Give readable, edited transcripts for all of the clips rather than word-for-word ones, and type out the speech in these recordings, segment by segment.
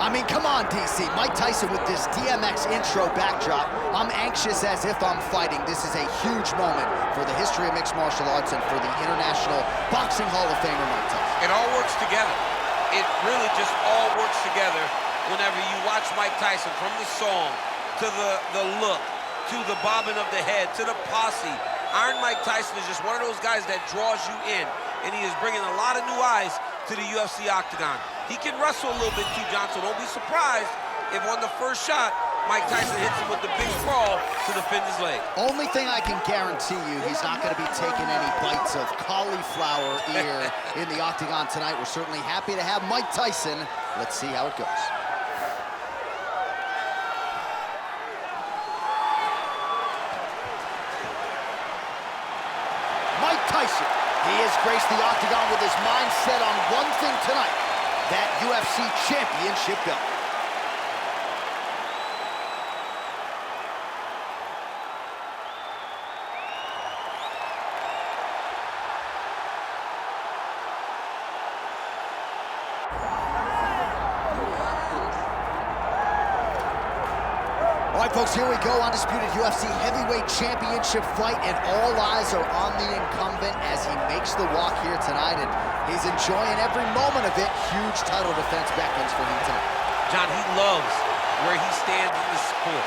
I mean, come on, DC. Mike Tyson with this DMX intro backdrop. I'm anxious as if I'm fighting. This is a huge moment for the history of mixed martial arts and for the International Boxing Hall of Famer Mike Tyson. It all works together. It really just all works together whenever you watch Mike Tyson, from the song to the look, to the bobbing of the head, to the posse. Iron Mike Tyson is just one of those guys that draws you in, and he is bringing a lot of new eyes to the UFC octagon. He can wrestle a little bit too, John, so don't be surprised if on the first shot, Mike Tyson hits him with the big crawl to defend his leg. Only thing I can guarantee you, he's not going to be taking any bites of cauliflower ear in the octagon tonight. We're certainly happy to have Mike Tyson. Let's see how it goes. Mike Tyson, he has graced the octagon with his mind set on one thing tonight, that UFC championship belt. All right, folks, here we go. Undisputed UFC heavyweight championship fight, and all eyes are on the incumbent as he makes the walk here tonight, and he's enjoying every moment of it. Huge title defense beckons for him tonight. John, he loves where he stands in the sport.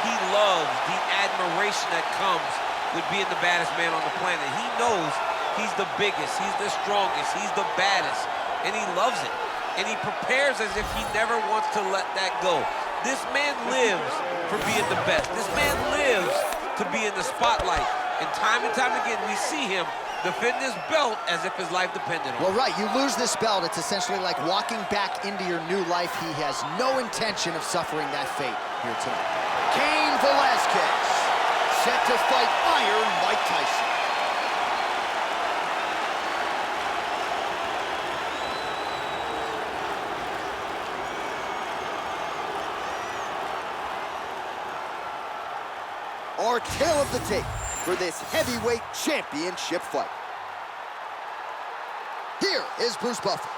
He loves the admiration that comes with being the baddest man on the planet. He knows he's the biggest, he's the strongest, he's the baddest, and he loves it. And he prepares as if he never wants to let that go. This man lives for being the best. This man lives to be in the spotlight. And time again, we see him defend this belt as if his life depended on it. Well, right, you lose this belt, it's essentially like walking back into your new life. He has no intention of suffering that fate here tonight. Cain Velasquez, set to fight Iron Mike Tyson. Our tale of the tape for this heavyweight championship fight. Here is Bruce Buffer.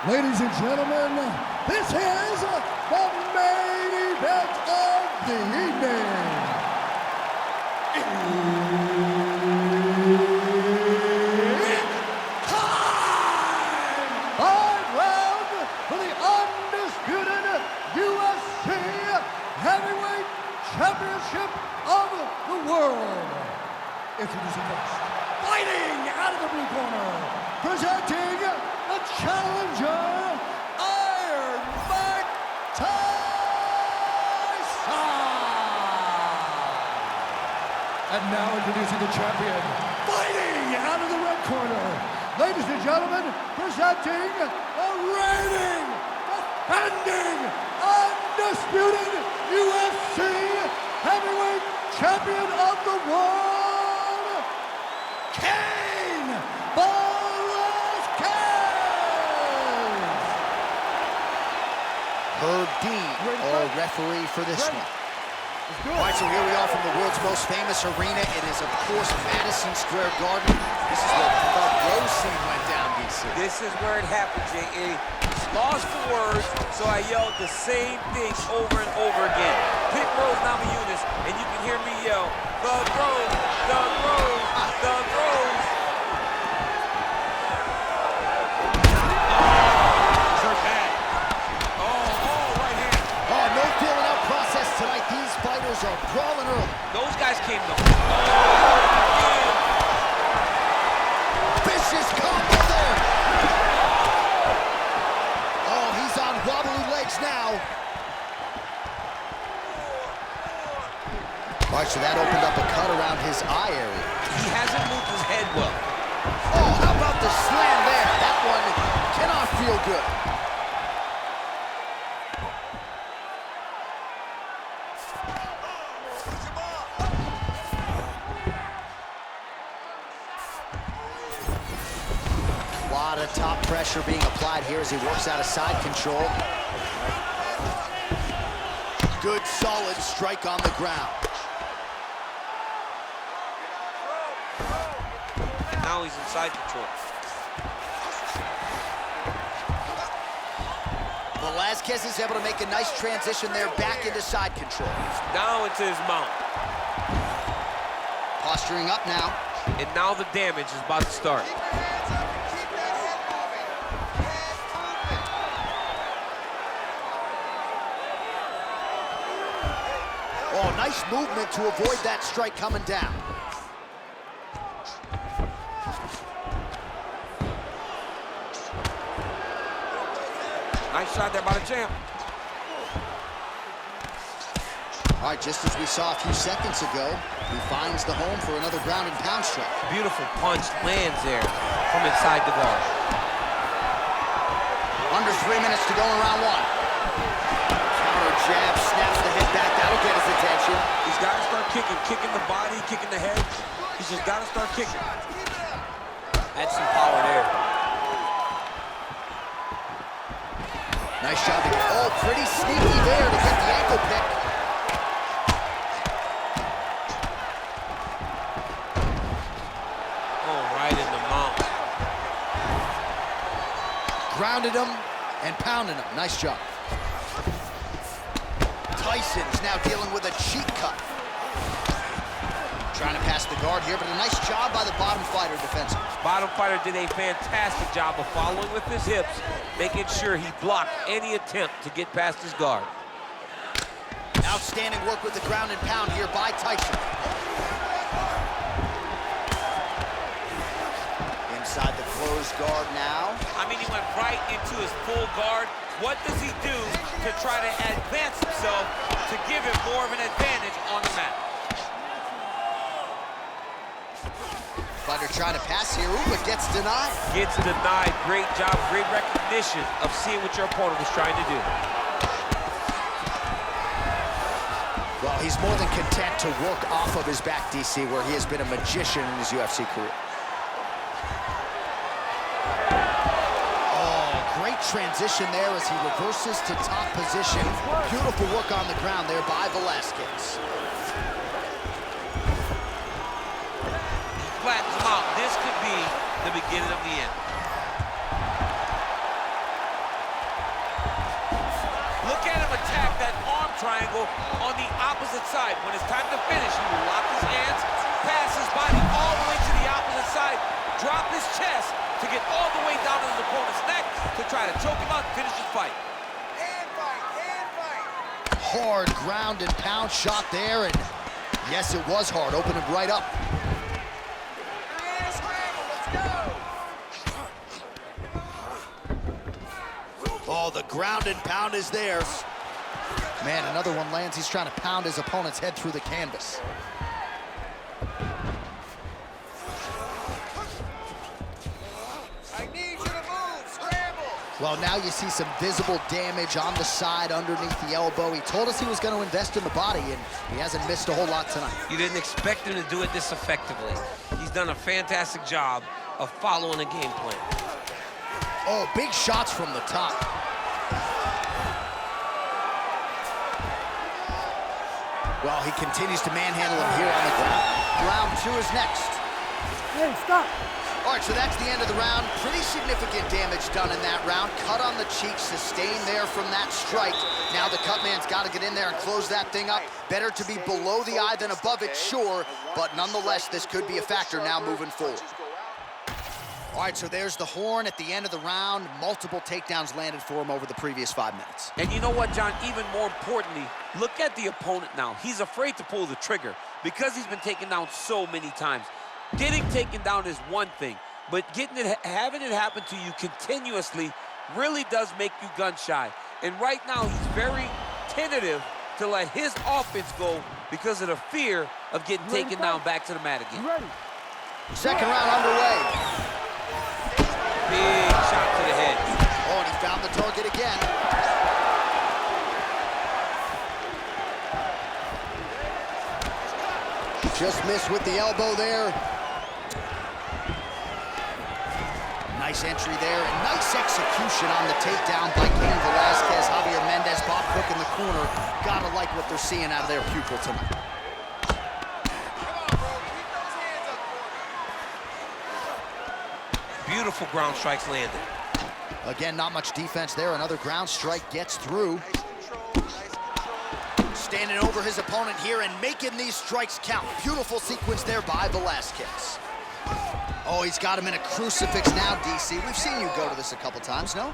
Ladies and gentlemen, this is the main event of the evening. It's time! 5 rounds for the undisputed UFC Heavyweight Championship of the world. Introducing first, fighting out of the blue corner, presenting the challenger, Iron Mike Tyson. And now introducing the champion, fighting out of the red corner, ladies and gentlemen, presenting the reigning, defending, undisputed UFC Heavyweight Champion of the world, Cain Velasquez! Herb Dean, our referee for this one. All right, so here we are from the world's most famous arena. It is, of course, Madison Square Garden. This is where the Rose scene went down, DC. This is where it happened, J.A. Lost for words, so I yelled the same thing over and over again. Pit Rose Namajunas, and you can hear me yell, Thug Rose, Thug Rose, Thug Rose. Hurt bad. Right hand. Oh, no feeling out process tonight. These fighters are brawling early. Those guys came to... Vicious combo there. Oh, he's on wobbly legs now. All right, so that opened up a cut around his eye area. He hasn't moved his head well. Oh, how about the slam there? That one cannot feel good. A lot of top pressure being applied here as he works out of side control. Good, solid strike on the ground. Now he's in side control. Velasquez is able to make a nice transition there back into side control. Now into his mount. Posturing up now. And now the damage is about to start. Oh, nice movement to avoid that strike coming down. Nice shot there by the champ. All right, just as we saw a few seconds ago, he finds the home for another ground and pound strike. Beautiful punch lands there from inside the guard. Under 3 minutes to go in round one. Counter jab, snaps the head back. That'll get his attention. He's got to start kicking the body, kicking the head. He's just got to start kicking. That's some power there. Nice job. Oh, pretty sneaky there to get the ankle pick. Oh, right in the mount. Grounded him and pounding him. Nice job. Tyson is now dealing with a cheek cut. Trying to pass the guard here, but a nice job by the bottom fighter defensively. Bottom fighter did a fantastic job of following with his hips, making sure he blocked any attempt to get past his guard. Outstanding work with the ground and pound here by Tyson. Inside the closed guard now. I mean, he went right into his full guard. What does he do to try to advance himself to give him more of an advantage on the mat? Fighter trying to pass here, ooh, but gets denied. Gets denied. Great job, great recognition of seeing what your opponent was trying to do. Well, he's more than content to work off of his back, DC, where he has been a magician in his UFC career. Oh, great transition there as he reverses to top position. Beautiful work on the ground there by Velasquez. Flattens him out. This could be the beginning of the end. Look at him attack that arm triangle on the opposite side. When it's time to finish, he will lock his hands, pass his body all the way to the opposite side, drop his chest to get all the way down to his opponent's neck to try to choke him out and finish his fight. Hand fight, hand fight. Hard ground and pound shot there, and yes, it was hard. Opened him right up. Oh, the ground and pound is there. Man, another one lands. He's trying to pound his opponent's head through the canvas. I need you to move, scramble. Well, now you see some visible damage on the side underneath the elbow. He told us he was going to invest in the body, and he hasn't missed a whole lot tonight. You didn't expect him to do it this effectively. He's done a fantastic job of following a game plan. Oh, big shots from the top. Well, he continues to manhandle him here on the ground. Round two is next. Hey, stop. All right, so that's the end of the round. Pretty significant damage done in that round. Cut on the cheek, sustained there from that strike. Now the cut man's got to get in there and close that thing up. Better to be below the eye than above it, sure, but nonetheless, this could be a factor now moving forward. All right, so there's the horn at the end of the round. Multiple takedowns landed for him over the previous 5 minutes. And you know what, John? Even more importantly, look at the opponent now. He's afraid to pull the trigger because he's been taken down so many times. Getting taken down is one thing, but having it happen to you continuously really does make you gun shy. And right now, he's very tentative to let his offense go because of the fear of getting taken down back to the mat again. Second round underway. Big shot to the head. Oh, and he found the target again. Just missed with the elbow there. Nice entry there, and nice execution on the takedown by Cain Velasquez. Javier Mendez, Bob Cook in the corner. Gotta like what they're seeing out of their pupil tonight. Beautiful ground strikes landed. Again, not much defense there. Another ground strike gets through. Standing over his opponent here and making these strikes count. Beautiful sequence there by Velasquez. Oh, he's got him in a crucifix now, DC. We've seen you go to this a couple times, no?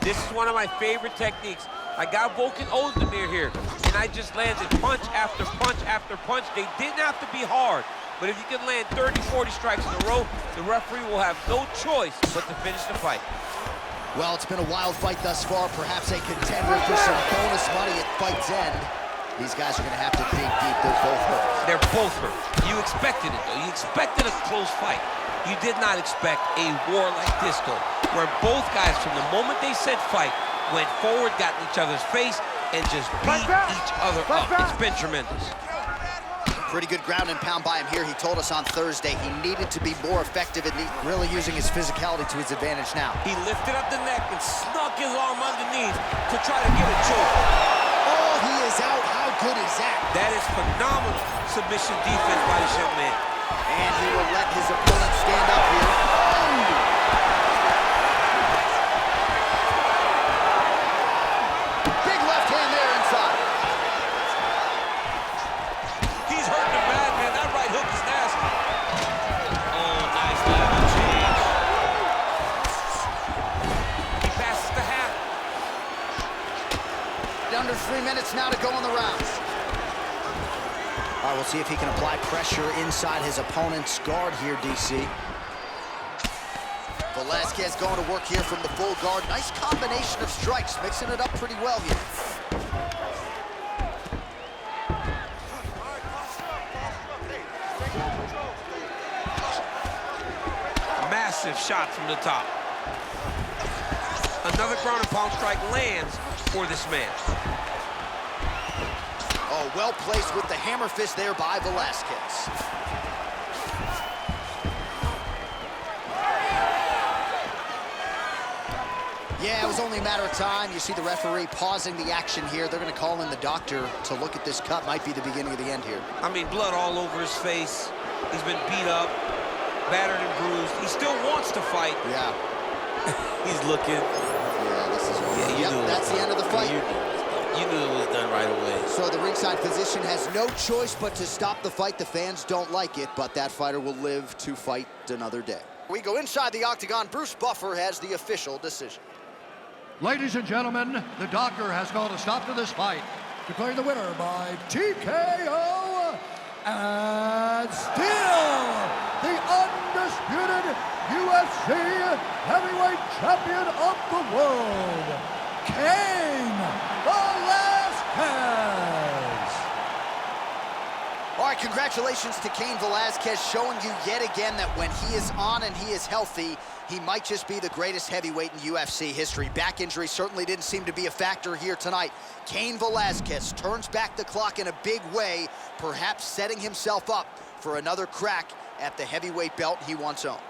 This is one of my favorite techniques. I got Volkan Ozdemir here, and I just landed punch after punch after punch. They didn't have to be hard, but if you can land 30, 40 strikes in a row, the referee will have no choice but to finish the fight. Well, it's been a wild fight thus far. Perhaps a contender for some bonus money at fight's end. These guys are going to have to dig deep. They're both hurt. They're both hurt. You expected it, though. You expected a close fight. You did not expect a war like this, though, where both guys, from the moment they said fight, went forward, got in each other's face, and just beat each other up. It's been tremendous. Pretty good ground and pound by him here. He told us on Thursday he needed to be more effective and really using his physicality to his advantage now. He lifted up the neck and snuck his arm underneath to try to get a choke. Oh, he is out. How good is that? That is phenomenal submission defense by this young man. And he will let his opponent stand up here. Big left hand there inside. He's hurting him bad, man. That right hook is nasty. Oh, nice level change. He passes the half. Under 3 minutes now to go in the rounds. All right, we'll see if he can apply pressure inside his opponent's guard here, DC. Velasquez going to work here from the full guard. Nice combination of strikes, mixing it up pretty well here. Massive shot from the top. Another ground and pound strike lands for this man. Oh, well placed with the hammer fist there by Velasquez. Yeah, it was only a matter of time. You see the referee pausing the action here. They're going to call in the doctor to look at this cut. Might be the beginning of the end here. I mean, blood all over his face. He's been beat up, battered and bruised. He still wants to fight. Yeah. He's looking. Yeah, this is over. Yep, that's the end of the fight. You knew it was done right away. So the ringside physician has no choice but to stop the fight. The fans don't like it, but that fighter will live to fight another day. We go inside the octagon. Bruce Buffer has the official decision. Ladies and gentlemen, the doctor has called a stop to this fight, declaring the winner by TKO, and still the undisputed UFC heavyweight champion of the world, Cain Velasquez. All right, congratulations to Cain Velasquez, showing you yet again that when he is on and he is healthy, he might just be the greatest heavyweight in UFC history. Back injury certainly didn't seem to be a factor here tonight. Cain Velasquez turns back the clock in a big way, perhaps setting himself up for another crack at the heavyweight belt he once owned.